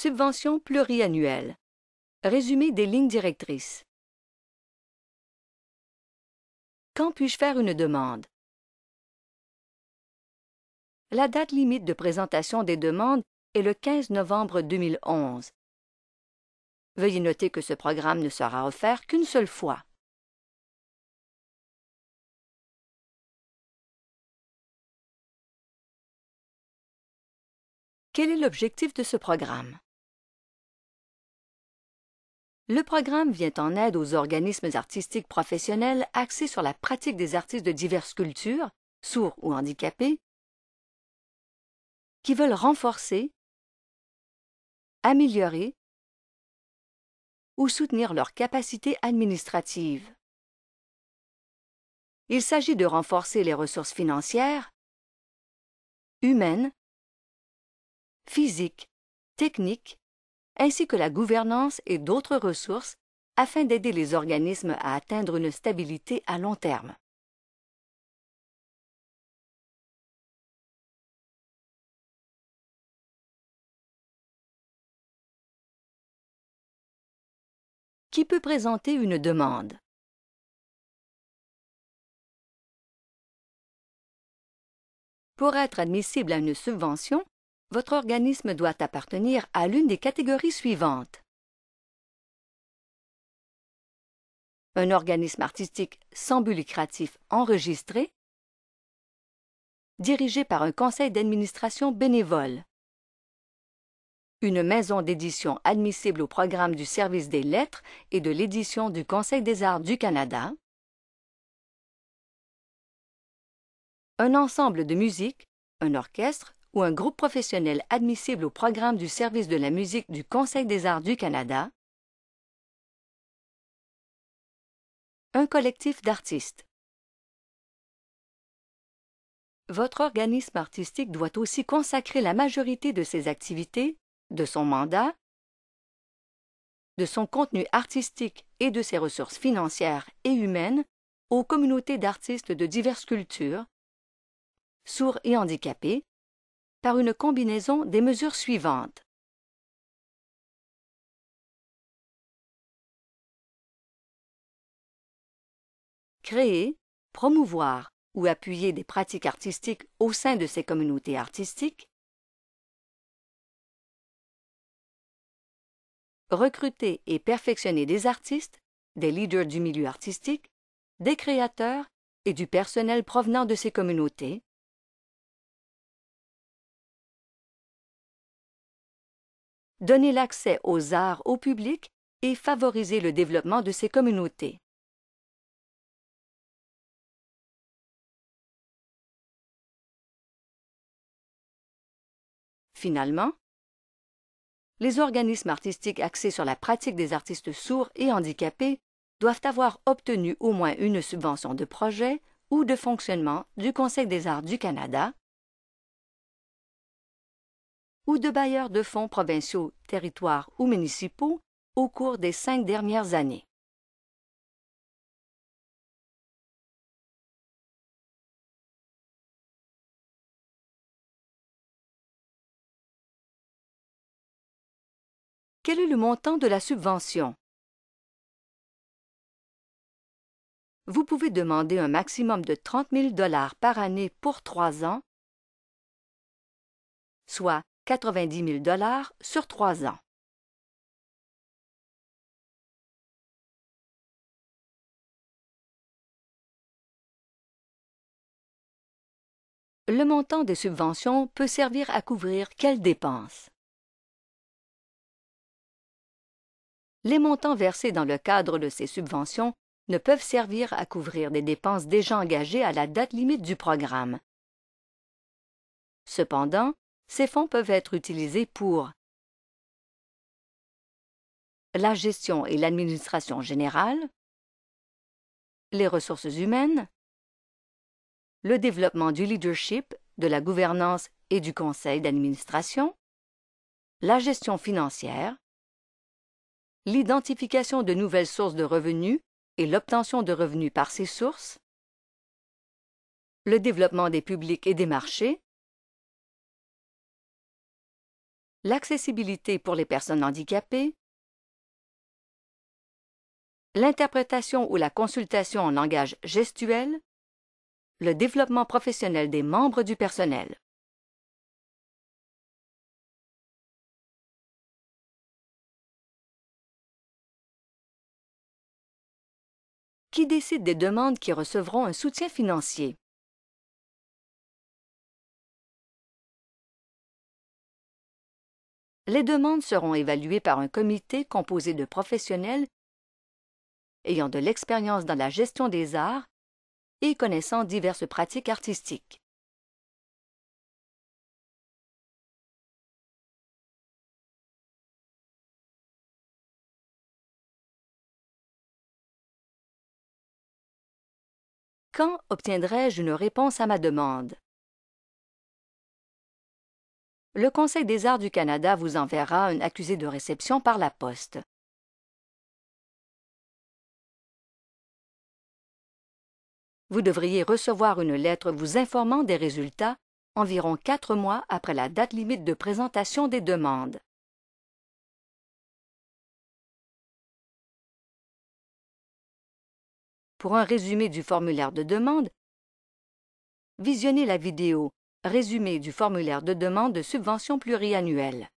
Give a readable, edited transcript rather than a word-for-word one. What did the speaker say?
Subvention pluriannuelle. Résumé des lignes directrices. Quand puis-je faire une demande? La date limite de présentation des demandes est le 15 novembre 2011. Veuillez noter que ce programme ne sera offert qu'une seule fois. Quel est l'objectif de ce programme? Le programme vient en aide aux organismes artistiques professionnels axés sur la pratique des artistes de diverses cultures, sourds ou handicapés, qui veulent renforcer, améliorer ou soutenir leurs capacités administratives. Il s'agit de renforcer les ressources financières, humaines, physiques, techniques, ainsi que la gouvernance et d'autres ressources afin d'aider les organismes à atteindre une stabilité à long terme. Qui peut présenter une demande? Pour être admissible à une subvention, votre organisme doit appartenir à l'une des catégories suivantes. Un organisme artistique sans but lucratif enregistré, dirigé par un conseil d'administration bénévole. Une maison d'édition admissible au programme du service des lettres et de l'édition du Conseil des arts du Canada. Un ensemble de musique, un orchestre ou un groupe professionnel admissible au programme du service de la musique du Conseil des arts du Canada. Un collectif d'artistes. Votre organisme artistique doit aussi consacrer la majorité de ses activités, de son mandat, de son contenu artistique et de ses ressources financières et humaines aux communautés d'artistes de diverses cultures, sourds et handicapés, par une combinaison des mesures suivantes. Créer, promouvoir ou appuyer des pratiques artistiques au sein de ces communautés artistiques. Recruter et perfectionner des artistes, des leaders du milieu artistique, des créateurs et du personnel provenant de ces communautés. Donner l'accès aux arts au public et favoriser le développement de ces communautés. Finalement, les organismes artistiques axés sur la pratique des artistes sourds et handicapés doivent avoir obtenu au moins une subvention de projet ou de fonctionnement du Conseil des arts du Canada ou de bailleurs de fonds provinciaux, territoires ou municipaux au cours des 5 dernières années. Quel est le montant de la subvention? Vous pouvez demander un maximum de 30 000 $ par année pour 3 ans, soit 90 000 $ sur 3 ans. Le montant des subventions peut servir à couvrir quelles dépenses? Les montants versés dans le cadre de ces subventions ne peuvent servir à couvrir des dépenses déjà engagées à la date limite du programme. Cependant, ces fonds peuvent être utilisés pour la gestion et l'administration générale, les ressources humaines, le développement du leadership, de la gouvernance et du conseil d'administration, la gestion financière, l'identification de nouvelles sources de revenus et l'obtention de revenus par ces sources, le développement des publics et des marchés, l'accessibilité pour les personnes handicapées, l'interprétation ou la consultation en langage gestuel, le développement professionnel des membres du personnel. Qui décide des demandes qui recevront un soutien financier? Les demandes seront évaluées par un comité composé de professionnels ayant de l'expérience dans la gestion des arts et connaissant diverses pratiques artistiques. Quand obtiendrai-je une réponse à ma demande? Le Conseil des arts du Canada vous enverra un accusé de réception par la poste. Vous devriez recevoir une lettre vous informant des résultats environ 4 mois après la date limite de présentation des demandes. Pour un résumé du formulaire de demande, visionnez la vidéo « Résumé du formulaire de demande de subvention pluriannuelle ».